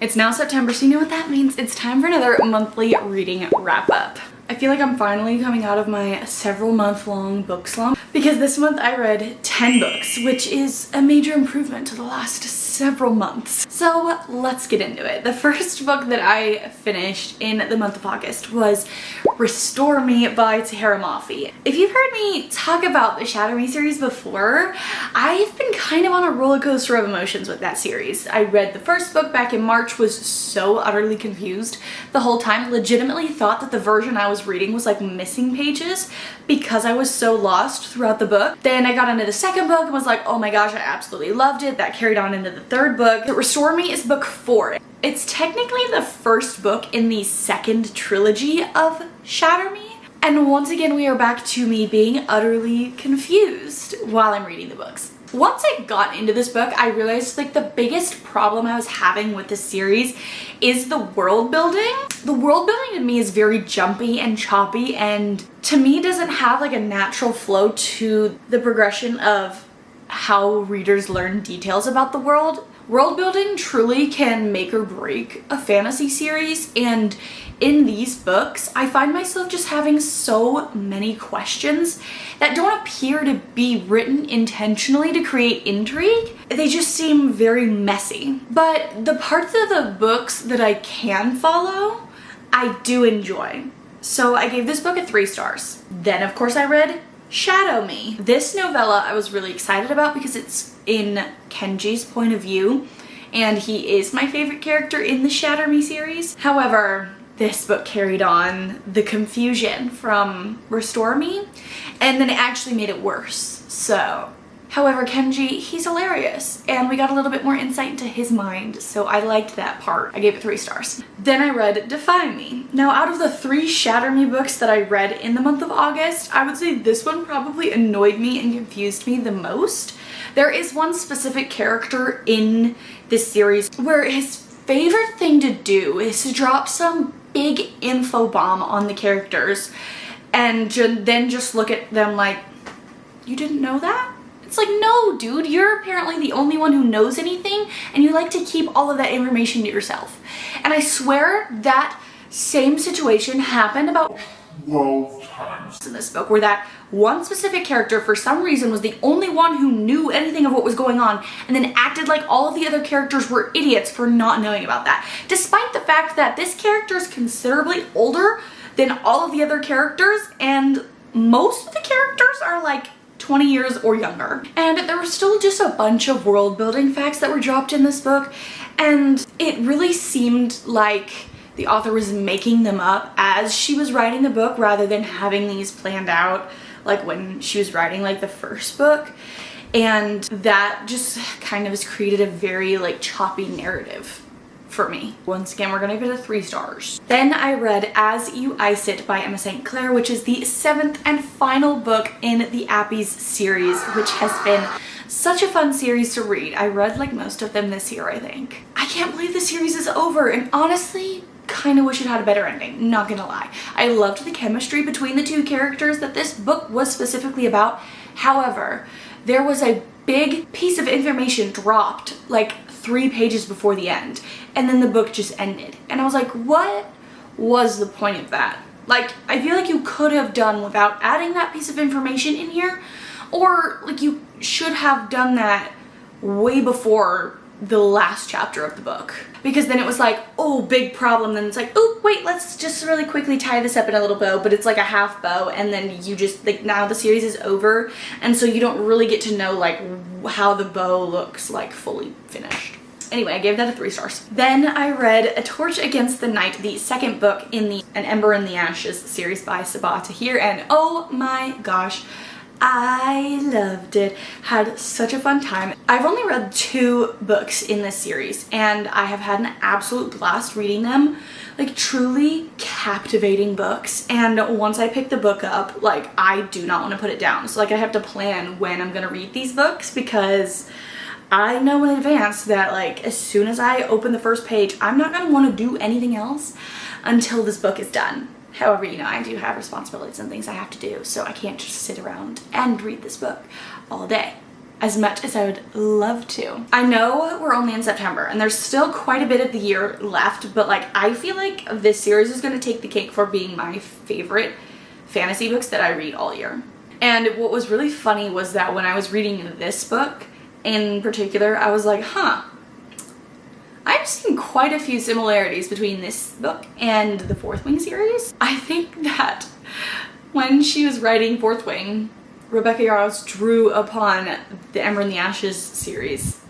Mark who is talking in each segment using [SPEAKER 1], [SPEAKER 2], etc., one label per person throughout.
[SPEAKER 1] It's now September, so you know what that means. It's time for another monthly reading wrap up. I feel like I'm finally coming out of my several month long book slump because this month I read 10 books, which is a major improvement to the last several months. So let's get into it. The first book that I finished in the month of August was Restore Me by Tahereh Mafi. If you've heard me talk about the Shatter Me series before, I've been kind of on a roller coaster of emotions with that series. I read the first book back in March, was so utterly confused the whole time, legitimately thought that the version I was reading was like missing pages because I was so lost throughout the book. Then I got into the second book and was like, oh my gosh, I absolutely loved it. That carried on into the third book. Restore Me is book 4. It's technically the first book in the second trilogy of Shatter Me. And once again, we are back to me being utterly confused while I'm reading the books. Once I got into this book, I realized like the biggest problem I was having with this series is the world building. The world building to me is very jumpy and choppy, and to me doesn't have like a natural flow to the progression of how readers learn details about the world. World building truly can make or break a fantasy series, and in these books, I find myself just having so many questions that don't appear to be written intentionally to create intrigue. They just seem very messy. But the parts of the books that I can follow, I do enjoy. So I gave this book a 3 stars. Then of course I read Shadow Me. This novella I was really excited about because it's in Kenji's point of view, and he is my favorite character in the Shatter Me series. However, this book carried on the confusion from Restore Me, and then it actually made it worse. So, however, Kenji, he's hilarious, and we got a little bit more insight into his mind, so I liked that part. I gave it 3 stars. Then I read Defy Me. Now, out of the 3 Shatter Me books that I read in the month of August, I would say this one probably annoyed me and confused me the most. There is one specific character in this series where his favorite thing to do is to drop some big info bomb on the characters and then just look at them like, you didn't know that? It's like, no, dude, you're apparently the only one who knows anything, and you like to keep all of that information to yourself. And I swear that same situation happened about 12 times in this book, where that one specific character for some reason was the only one who knew anything of what was going on, and then acted like all of the other characters were idiots for not knowing about that, despite the fact that this character is considerably older than all of the other characters, and most of the characters are like 20 years or younger. And there were still just a bunch of world building facts that were dropped in this book, and it really seemed like the author was making them up as she was writing the book rather than having these planned out like when she was writing like the first book. And that just kind of has created a very like choppy narrative for me. Once again, we're gonna give it a 3 stars. Then I read As You Ice It by Emma St. Clair, which is the 7th and final book in the Appies series, which has been such a fun series to read. I read like most of them this year, I think. I can't believe the series is over, and honestly, kind of wish it had a better ending, not gonna lie. I loved the chemistry between the 2 characters that this book was specifically about. However, there was a big piece of information dropped like 3 pages before the end, and then the book just ended. And I was like, what was the point of that? Like, I feel like you could have done without adding that piece of information in here, or like you should have done that way before the last chapter of the book, because then it was like, oh, big problem, then it's like, oh wait, let's just really quickly tie this up in a little bow, but it's like a half bow, and then you just like, now the series is over, and so you don't really get to know like how the bow looks like fully finished. Anyway, I gave that a 3 stars. Then I read A Torch Against the Night, the 2nd book in the An Ember in the Ashes series by Sabaa Tahir, and oh my gosh, I loved it. Had such a fun time. I've only read 2 books in this series, and I have had an absolute blast reading them. Like, truly captivating books. And once I pick the book up, like, I do not want to put it down. So like, I have to plan when I'm gonna read these books, because I know in advance that like as soon as I open the first page, I'm not gonna want to do anything else until this book is done. However, you know, I do have responsibilities and things I have to do, so I can't just sit around and read this book all day. as much as I would love to. I know we're only in September and there's still quite a bit of the year left, but like I feel like this series is going to take the cake for being my favorite fantasy books that I read all year. And what was really funny was that when I was reading this book in particular, I was like, I've seen quite a few similarities between this book and the Fourth Wing series. I think that when she was writing Fourth Wing, Rebecca Yarros drew upon the Ember and the Ashes series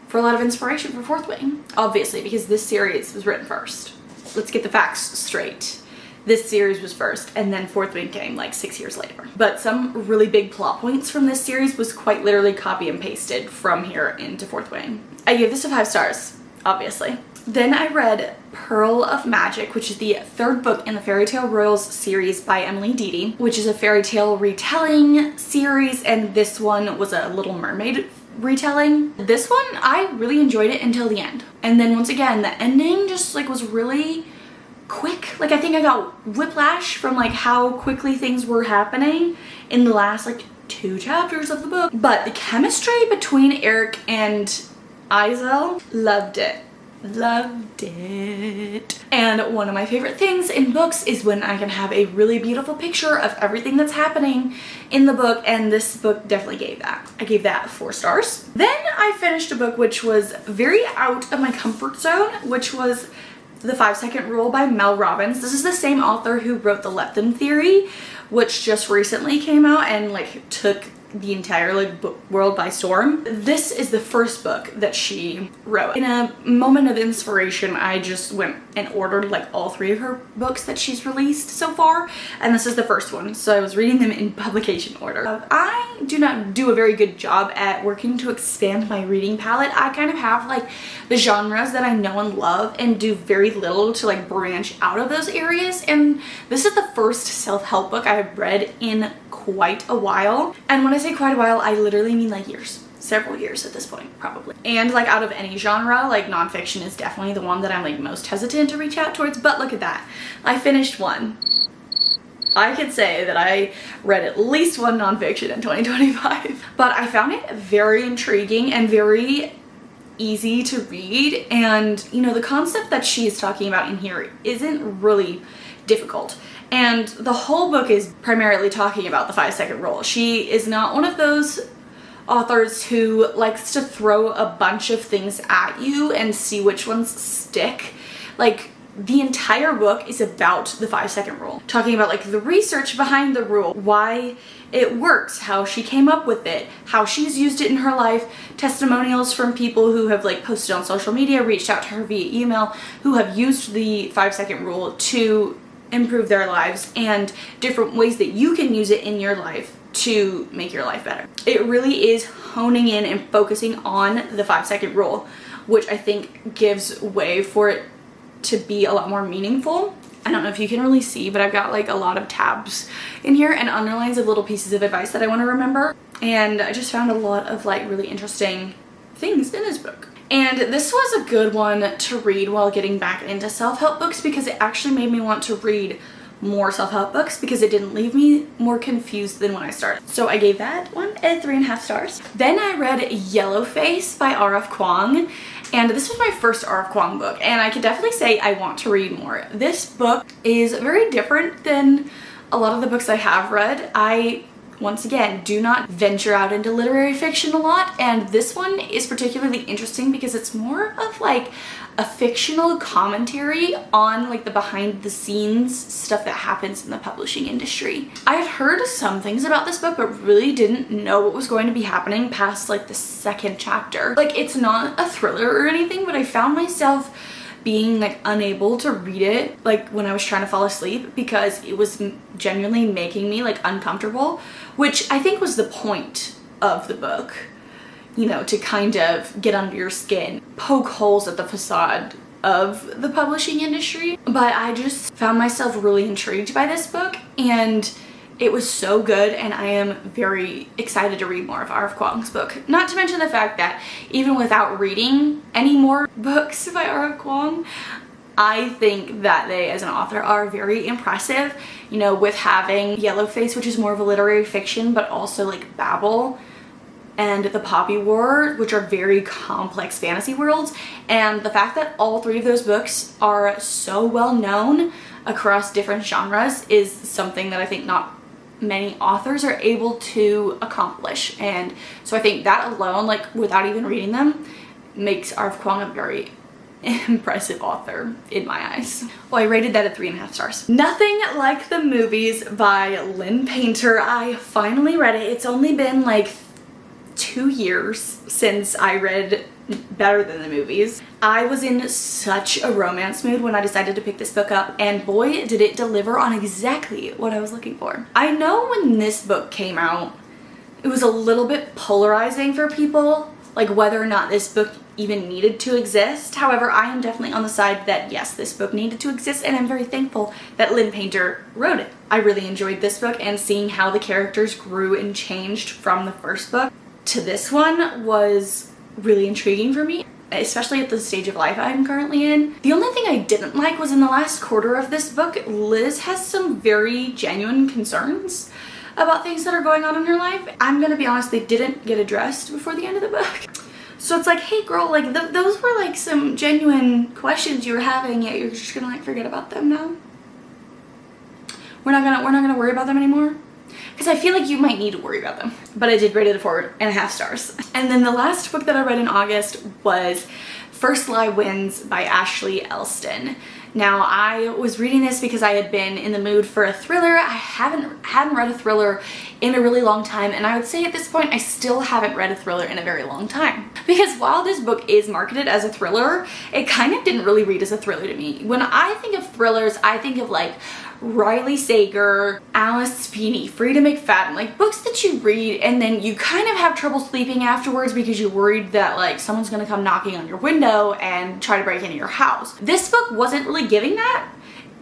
[SPEAKER 1] for a lot of inspiration for Fourth Wing, obviously, because this series was written first. Let's get the facts straight. This series was first, and then Fourth Wing came like 6 years later. But some really big plot points from this series was quite literally copy and pasted from here into Fourth Wing. I gave this a 5 stars, obviously. Then I read Pearl of Magic, which is the third book in the Fairy Tale Royals series by Emily Dede, which is a fairy tale retelling series, and this one was a Little Mermaid retelling. This one, I really enjoyed it until the end. And then once again, the ending just like was really quick. Like I think I got whiplash from like how quickly things were happening in the last like 2 chapters of the book. But the chemistry between Eric and Izel, loved it. Loved it. And one of my favorite things in books is when I can have a really beautiful picture of everything that's happening in the book, and this book definitely gave that. I gave that 4 stars. Then I finished a book which was very out of my comfort zone, which was The 5-Second Rule by Mel Robbins. This is the same author who wrote The Lepton Theory, which just recently came out and like took the entire like book world by storm. This is the first book that she wrote. In a moment of inspiration, I just went and ordered like all 3 of her books that she's released so far, and this is the first one, so I was reading them in publication order. I do not do a very good job at working to expand my reading palette. I kind of have like the genres that I know and love and do very little to like branch out of those areas, and this is the first self-help book I have read in quite a while. And when I say quite a while, I literally mean like years. Several years at this point, probably. And like out of any genre, like nonfiction is definitely the one that I'm like most hesitant to reach out towards, but look at that. I finished one. I could say that I read at least one nonfiction in 2025. But I found it very intriguing and very easy to read, and you know, the concept that she is talking about in here isn't really difficult. And the whole book is primarily talking about the 5-second rule. She is not one of those authors who likes to throw a bunch of things at you and see which ones stick. Like, the entire book is about the 5-second rule, talking about like the research behind the rule, why it works, how she came up with it, how she's used it in her life, testimonials from people who have like posted on social media, reached out to her via email, who have used the 5-second rule to improve their lives, and different ways that you can use it in your life to make your life better. It really is honing in and focusing on the 5-second rule, which I think gives way for it to be a lot more meaningful. I don't know if you can really see, but I've got like a lot of tabs in here and underlines of little pieces of advice that I want to remember, and I just found a lot of like really interesting things in this book. And this was a good one to read while getting back into self-help books, because it actually made me want to read more self-help books because it didn't leave me more confused than when I started. So I gave that one a 3.5 stars. Then I read Yellowface by R.F. Kuang, and this was my first R.F. Kuang book, and I can definitely say I want to read more. This book is very different than a lot of the books I have read. I once again do not venture out into literary fiction a lot, and this one is particularly interesting because it's more of like a fictional commentary on like the behind the scenes stuff that happens in the publishing industry. I had heard some things about this book but really didn't know what was going to be happening past like the 2nd chapter. Like, it's not a thriller or anything, but I found myself being like unable to read it like when I was trying to fall asleep because it was genuinely making me like uncomfortable, which I think was the point of the book, you know, to kind of get under your skin, poke holes at the facade of the publishing industry. But I just found myself really intrigued by this book, and it was so good, and I am very excited to read more of R.F. Kuang's book. Not to mention the fact that even without reading any more books by R.F. Kuang, I think that they, as an author, are very impressive. You know, with having Yellowface, which is more of a literary fiction, but also like Babel, and The Poppy War, which are very complex fantasy worlds. And the fact that all 3 of those books are so well known across different genres is something that I think not many authors are able to accomplish. And so I think that alone, like without even reading them, makes R.F. Kuang a very impressive author in my eyes. Well, I rated that at 3.5 stars. Nothing Like the Movies by Lynn Painter. I finally read it. It's only been like 2 years since I read Better Than the Movies. I was in such a romance mood when I decided to pick this book up, and boy did it deliver on exactly what I was looking for. I know when this book came out, it was a little bit polarizing for people, like whether or not this book even needed to exist. However, I am definitely on the side that yes, this book needed to exist, and I'm very thankful that Lynn Painter wrote it. I really enjoyed this book, and seeing how the characters grew and changed from the first book to this one was really intriguing for me, especially at the stage of life I'm currently in. The only thing I didn't like was in the last quarter of this book, Liz has some very genuine concerns about things that are going on in her life. I'm gonna be honest, they didn't get addressed before the end of the book. So it's like, hey girl, like those were like some genuine questions you were having, yet you're just gonna like forget about them now? We're not gonna worry about them anymore? Because I feel like you might need to worry about them. But I did rate it at 4.5 stars. And then the last book that I read in August was First Lie Wins by Ashley Elston. Now, I was reading this because I had been in the mood for a thriller. I hadn't read a thriller in a really long time, and I would say at this point I still haven't read a thriller in a very long time. Because while this book is marketed as a thriller, it kind of didn't really read as a thriller to me. When I think of thrillers, I think of like Riley Sager, Alice Feeney, Frida McFadden, like books that you read and then you kind of have trouble sleeping afterwards because you're worried that like someone's gonna come knocking on your window and try to break into your house. This book wasn't really giving that.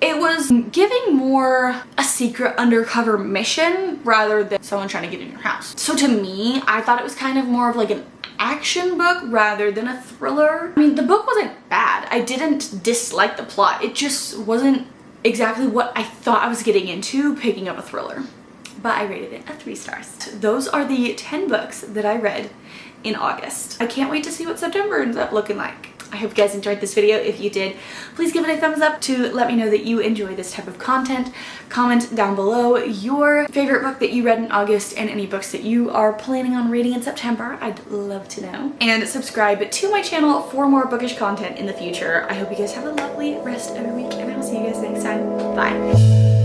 [SPEAKER 1] It was giving more a secret undercover mission rather than someone trying to get in your house. So to me, I thought it was kind of more of like an action book rather than a thriller. I mean, the book wasn't bad. I didn't dislike the plot. It just wasn't exactly what I thought I was getting into picking up a thriller. But I rated it at 3 stars. Those are the 10 books that I read in August. I can't wait to see what September ends up looking like. I hope you guys enjoyed this video. If you did, please give it a thumbs up to let me know that you enjoy this type of content. Comment down below your favorite book that you read in August and any books that you are planning on reading in September. I'd love to know. And subscribe to my channel for more bookish content in the future. I hope you guys have a lovely rest of your week, and I will see you guys next time. Bye.